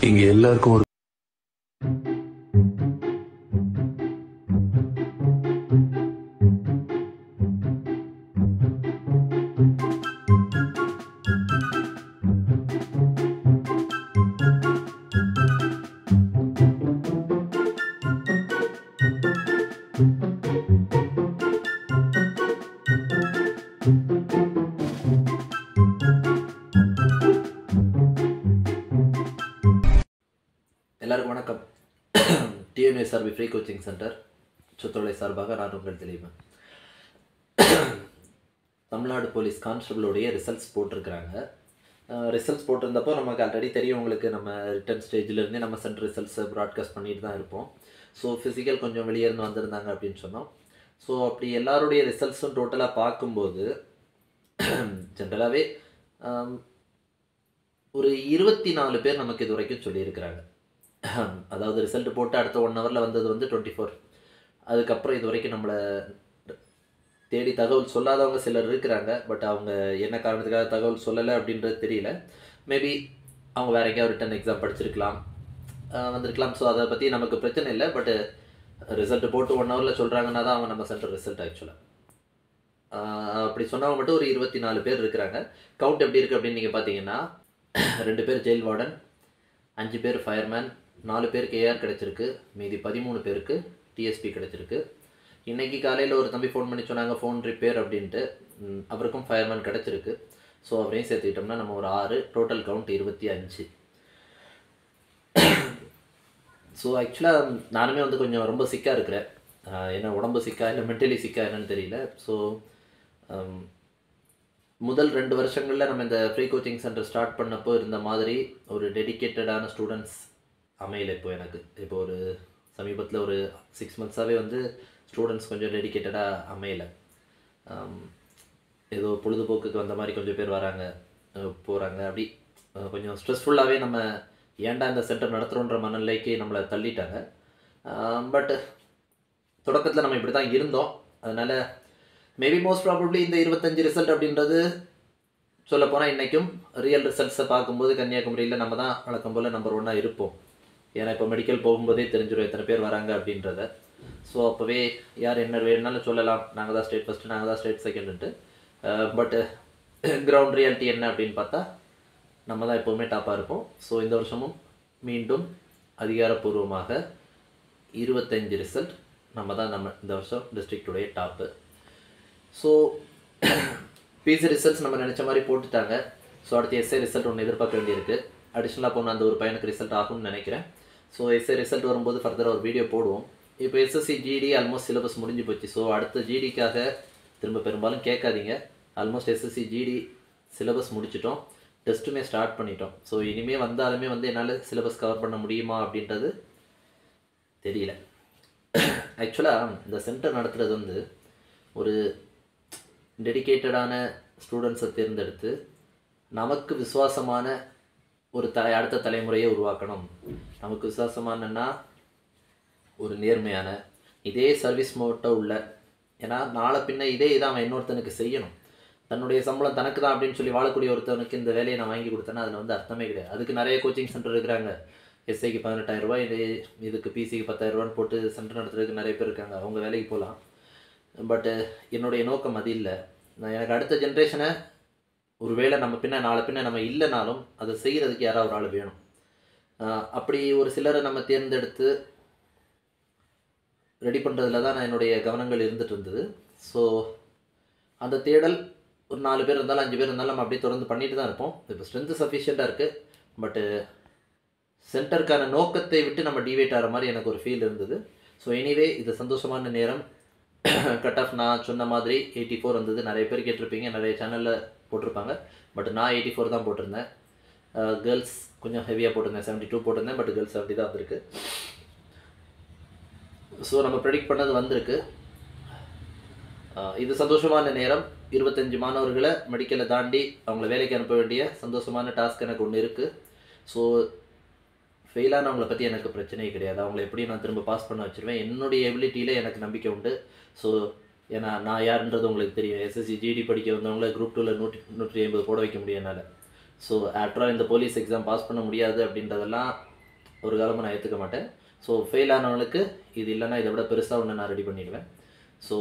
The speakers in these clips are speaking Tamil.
இங்க எல்லாருக்கும் ஒரு எல்லாருக்கும் வணக்கம். டிஎன்எஸ்ஆர்பி ஃப்ரீ கோச்சிங் சென்டர் சுத்தொலை சார்பாக நான் உங்கள் தெளிவேன். தமிழ்நாடு போலீஸ் கான்ஸ்டபிளுடைய ரிசல்ட்ஸ் போட்டிருக்கிறாங்க. ரிசல்ட்ஸ் போட்டிருந்தப்போ நமக்கு ஆல்ரெடி தெரியும், உங்களுக்கு நம்ம ரிட்டன் ஸ்டேஜிலேருந்தே நம்ம சென்டர் ரிசல்ட்ஸை ப்ராட்காஸ்ட் பண்ணிட்டு தான் இருப்போம். ஸோ ஃபிசிக்கல் கொஞ்சம் வெளியே இருந்து வந்திருந்தாங்க அப்படின்னு சொன்னோம். ஸோ அப்படி எல்லாருடைய ரிசல்ட்ஸும் டோட்டலாக பார்க்கும்போது ஜென்ரலாகவே ஒரு 24 பேர் நமக்கு இது வரைக்கும் சொல்லியிருக்கிறாங்க. அதாவது ரிசல்ட் போட்டு அடுத்த 1 ஹவரில் வந்தது வந்து 24. அதுக்கப்புறம் இது வரைக்கும் நம்மளை தேடி தகவல் சொல்லாதவங்க சிலர் இருக்கிறாங்க. பட் அவங்க என்ன காரணத்துக்காக தகவல் சொல்லலை அப்படின்றது தெரியல. மேபி அவங்க வேறு எங்கேயாவது ரிட்டன் எக்ஸாம் படிச்சிருக்கலாம், வந்திருக்கலாம். ஸோ அதை பற்றி நமக்கு பிரச்சனை இல்லை. பட்டு ரிசல்ட் போட்டு 1 ஹவரில் சொல்கிறாங்கன்னா தான் அவங்க நம்ம சென்டர் ரிசல்ட் ஆக்சுவலாக. அப்படி சொன்னவங்க மட்டும் ஒரு 24 பேர் இருக்கிறாங்க. கவுண்ட் எப்படி இருக்குது அப்படின்னு நீங்கள் பார்த்தீங்கன்னா, 2 பேர் ஜெயில் வார்டன், 5 பேர் ஃபயர்மேன், 4 பேருக்கு ஏஆர் கிடச்சிருக்கு, மீதி 13 பேருக்கு டிஎஸ்பி கிடச்சிருக்கு. இன்றைக்கி காலையில் ஒரு தம்பி ஃபோன் பண்ணி சொன்னாங்க ஃபோன் ரிப்பேர் அப்படின்ட்டு. அவருக்கும் ஃபயர்மேன் கிடச்சிருக்கு. ஸோ அவரையும் சேர்த்துக்கிட்டோம்னா நம்ம ஒரு 6, டோட்டல் கவுண்ட் 25. ஸோ ஆக்சுவலாக நானுமே வந்து கொஞ்சம் ரொம்ப சிக்காக இருக்கிறேன். ஏன்னா உடம்பு சிக்கா இல்லை மென்டலி சிக்கா என்னன்னு தெரியல. ஸோ முதல் 2 வருஷங்களில் நம்ம இந்த ஃப்ரீ கோச்சிங் சென்டர் ஸ்டார்ட் பண்ணப்போ இருந்த மாதிரி ஒரு டெடிக்கேட்டடான ஸ்டூடெண்ட்ஸ் அமையலை. இப்போ ஒரு சமீபத்தில் ஒரு 6 மந்த்ஸாகவே வந்து ஸ்டூடெண்ட்ஸ் கொஞ்சம் டெடிக்கேட்டடாக அமையலை. ஏதோ பொழுதுபோக்குக்கு வந்த மாதிரி கொஞ்சம் பேர் வராங்க போகிறாங்க. அப்படி கொஞ்சம் ஸ்ட்ரெஸ்ஃபுல்லாகவே நம்ம ஏன்டா இந்த சென்டர் நடத்துகிறோன்ற மனநிலைக்கு நம்மளை தள்ளிட்டாங்க. பட் தொடக்கத்தில் நம்ம இப்படி தான் இருந்தோம். அதனால் மேபி மோஸ்ட் ப்ராபப்ளி இந்த 25 ரிசல்ட் அப்படின்றது சொல்லப்போனால் இன்றைக்கும் ரியல் ரிசல்ட்ஸை பார்க்கும்போது கன்னியாகுமரியில் நம்ம தான் வழக்கம் போல் நம்பர் 1 இருப்போம். ஏன்னா இப்போ மெடிக்கல் போகும்போதே தெரிஞ்சிடும் எத்தனை பேர் வராங்க அப்படின்றத. ஸோ அப்போவே யார் என்ன வேணுனாலும் சொல்லலாம், நாங்கள் தான் ஸ்டேட் ஃபஸ்ட்டு, நாங்கள் தான் ஸ்டேட் செகண்டுன்ட்டு. பட்டு கிரவுண்ட் ரியாலிட்டி என்ன அப்படின்னு பார்த்தா நம்ம தான் எப்போவுமே டாப்பாக இருப்போம். ஸோ இந்த வருஷமும் மீண்டும் அதிகாரப்பூர்வமாக 25 ரிசல்ட் நம்ம இந்த வருஷம் டிஸ்ட்ரிக்டுடைய டாப்பு. ஸோ பிசி ரிசல்ட்ஸ் நம்ம நினச்ச மாதிரி போட்டுட்டாங்க. ஸோ அடுத்து எஸ்ஏ ரிசல்ட் ஒன்று எதிர்பார்க்க வேண்டியிருக்கு. அடிஷ்னலாக போன அந்த ஒரு பையனுக்கு ரிசல்ட் ஆகும்னு நினைக்கிறேன். ஸோ எஸ்ஏ ரிசல்ட் வரும்போது ஃபர்தராக ஒரு வீடியோ போடுவோம். இப்போ எஸ்எஸ்சி ஜிடி ஆல்மோஸ்ட் சிலபஸ் முடிஞ்சு போச்சு. ஸோ அடுத்த ஜிடிக்காக திரும்ப பெரும்பாலும் கேட்காதீங்க. ஆல்மோஸ்ட் எஸ்எஸ்சி ஜிடி சிலபஸ் முடிச்சிட்டோம், டெஸ்ட்டுமே ஸ்டார்ட் பண்ணிட்டோம். ஸோ இனிமேல் வந்தாலுமே வந்து என்னால் சிலபஸ் கவர் பண்ண முடியுமா அப்படின்றது தெரியல. ஆக்சுவலாக இந்த சென்டர் நடத்துகிறது வந்து ஒரு டெடிக்கேட்டடான ஸ்டூடெண்ட்ஸை தேர்ந்தெடுத்து நமக்கு விசுவாசமான ஒரு அடுத்த தலைமுறையை உருவாக்கணும். நமக்கு விசுவாசமானன்னா ஒரு நேர்மையான இதே சர்வீஸ் மோட்டோ உள்ள, ஏன்னா நாளை பின்ன இதே இதான் அவன் இன்னொருத்தனுக்கு செய்யணும். தன்னுடைய சம்பளம் தனக்கு தான் அப்படின்னு சொல்லி வாழக்கூடிய ஒருத்தவனுக்கு இந்த வேலையை நான் வாங்கி கொடுத்தேன்னா அதில் வந்து அர்த்தமே கிடையாது. அதுக்கு நிறைய கோச்சிங் சென்டர் இருக்கிறாங்க. எஸ்ஐக்கு 18,000 ரூபாய், இதுக்கு பிசிக்கு 10,000 ரூபான்னு போட்டு சென்டர் நடத்துறதுக்கு நிறைய பேர் இருக்காங்க. அவங்க வேலைக்கு போகலாம். பட்டு என்னுடைய நோக்கம் அது இல்லை. நான் எனக்கு அடுத்த ஜென்ரேஷனை ஒரு வேளை நாளை பின்ன நம்ம இல்லைனாலும் அதை செய்கிறதுக்கு யாராவது ஒரு ஆள் வேணும். அப்படி ஒரு சிலரை நம்ம தேர்ந்தெடுத்து ரெடி பண்ணுறதுல தான் நான் என்னுடைய கவனங்கள் இருந்துகிட்டு இருந்தது. ஸோ அந்த தேடல் ஒரு 4 பேர் இருந்தாலும் 5 பேர் இருந்தாலும் நம்ம அப்படியே தொடர்ந்து பண்ணிட்டு தான் இருப்போம். இப்போ ஸ்ட்ரென்த்து சஃபிஷியண்ட்டாக இருக்குது. பட்டு சென்டருக்கான நோக்கத்தை விட்டு நம்ம டிவேட் ஆகிற மாதிரி எனக்கு ஒரு ஃபீல் இருந்தது. ஸோ எனிவே இது சந்தோஷமான நேரம். கட் ஆஃப் நான் சொன்ன மாதிரி 84 வந்தது. நிறைய பேர் கேட்டிருப்பீங்க, நிறைய சேனலில் போட்டிருப்பாங்க. பட் நான் 84 தான் போட்டிருந்தேன். கேர்ள்ஸ் கொஞ்சம் ஹெவியாக போட்டிருந்தேன், 72 போட்டிருந்தேன். பட் கேர்ள்ஸ் 70 தான் வந்திருக்கு. ஸோ நம்ம ப்ரெடிக்ட் பண்ணது வந்திருக்கு. இது சந்தோஷமான நேரம். 25 மாணவர்களை மெடிக்கலை தாண்டி அவங்கள வேலைக்கு அனுப்ப வேண்டிய சந்தோஷமான டாஸ்க் எனக்கு ஒன்று இருக்குது. ஸோ ஃபெயிலானவங்களை பற்றி எனக்கு பிரச்சனையே கிடையாது. அவங்கள எப்படி நான் திரும்ப பாஸ் பண்ண வச்சுருவேன். என்னுடைய எபிலிட்டியில் எனக்கு நம்பிக்கை உண்டு. ஸோ ஏன்னா நான் யாருன்றது உங்களுக்கு தெரியும். எஸ்எஸ்சி ஜிடி படிக்க வந்தவங்கள குரூப் 2ல் 150 போட வைக்க முடியும் என்னால். ஸோ ஆஃப்டர் இந்த போலீஸ் எக்ஸாம் பாஸ் பண்ண முடியாது அப்படின்றதெல்லாம் ஒரு காலமும் நான் ஏற்றுக்க மாட்டேன். ஸோ ஃபெயில் ஆனவங்களுக்கு இது இல்லைன்னா இதை விட பெருசாக ஒன்று நான் ரெடி பண்ணிடுவேன். ஸோ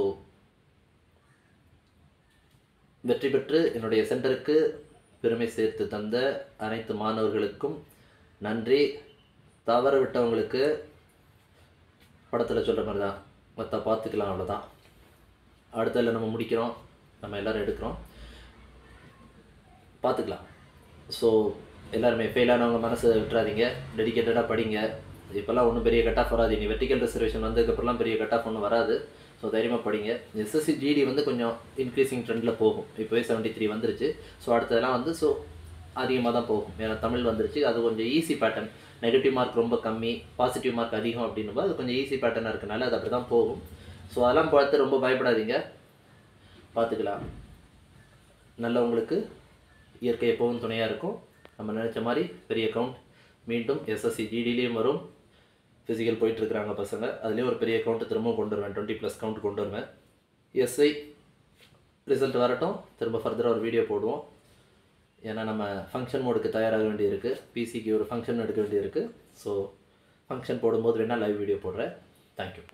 வெற்றி பெற்று என்னுடைய சென்டருக்கு பெருமை சேர்த்து தந்த அனைத்து மாணவர்களுக்கும் நன்றி. தவற விட்டவங்களுக்கு படத்தில் சொல்கிற மாதிரி தான், மற்ற பார்த்துக்கலாம், அவ்வளோதான். அடுத்ததில் நம்ம முடிக்கிறோம், நம்ம எல்லோரும் எடுக்கிறோம், பார்த்துக்கலாம். ஸோ எல்லாருமே ஃபெயிலானவங்க மனசை விட்டுறாதீங்க, டெடிக்கேட்டடாக படிங்க. இப்போல்லாம் ஒன்றும் பெரிய கட் ஆஃப் வராது. நீ வெர்டிக்கல் ரிசர்வேஷன் வந்ததுக்கப்புறம்லாம் பெரிய கட் ஆஃப் ஒன்றும் வராது. ஸோ தைரியமாக படிங்க. எஸ்எஸ்சி ஜிடி வந்து கொஞ்சம் இன்க்ரீஸிங் ட்ரெண்டில் போகும். இப்போவே 73 வந்துருச்சு. ஸோ அடுத்ததெல்லாம் வந்து ஸோ அதிகமாக தான் போகும். ஏன்னா தமிழ் வந்துருச்சு, அது கொஞ்சம் ஈஸி பேட்டர்ன். நெகட்டிவ் மார்க் ரொம்ப கம்மி, பாசிட்டிவ் மார்க் அதிகம் அப்படின்னும்போது அது கொஞ்சம் ஈஸி பேட்டர்னாக இருக்கனால அது அப்படி தான் போகும். ஸோ அதெல்லாம் பார்த்து ரொம்ப பயப்படாதீங்க, பார்த்துக்கலாம். நல்லவங்களுக்கு இயற்கை எப்பவும் துணையாக இருக்கும். நம்ம நினச்ச மாதிரி பெரிய கவுண்ட் மீண்டும் எஸ்எஸ்சி ஜிடிலேயும் வரும். ஃபிசிக்கல் போயிட்டுருக்குறாங்க பசங்க, அதுலேயும் ஒரு பெரிய கவுண்ட்டு திரும்பவும் கொண்டு வருவேன், 20+ கவுண்ட் கொண்டு வருவேன். எஸ்ஐ ரிசல்ட் வரட்டும், திரும்ப ஃபர்தராக ஒரு வீடியோ போடுவோம். ஏன்னா நம்ம ஃபங்க்ஷன் மோடுக்கு தயாராக வேண்டியிருக்கு, பிசிக்கு ஒரு ஃபங்க்ஷன் எடுக்க வேண்டியிருக்கு. ஸோ ஃபங்க்ஷன் போடும்போது வேணால் லைவ் வீடியோ போடுறேன். தேங்க்யூ.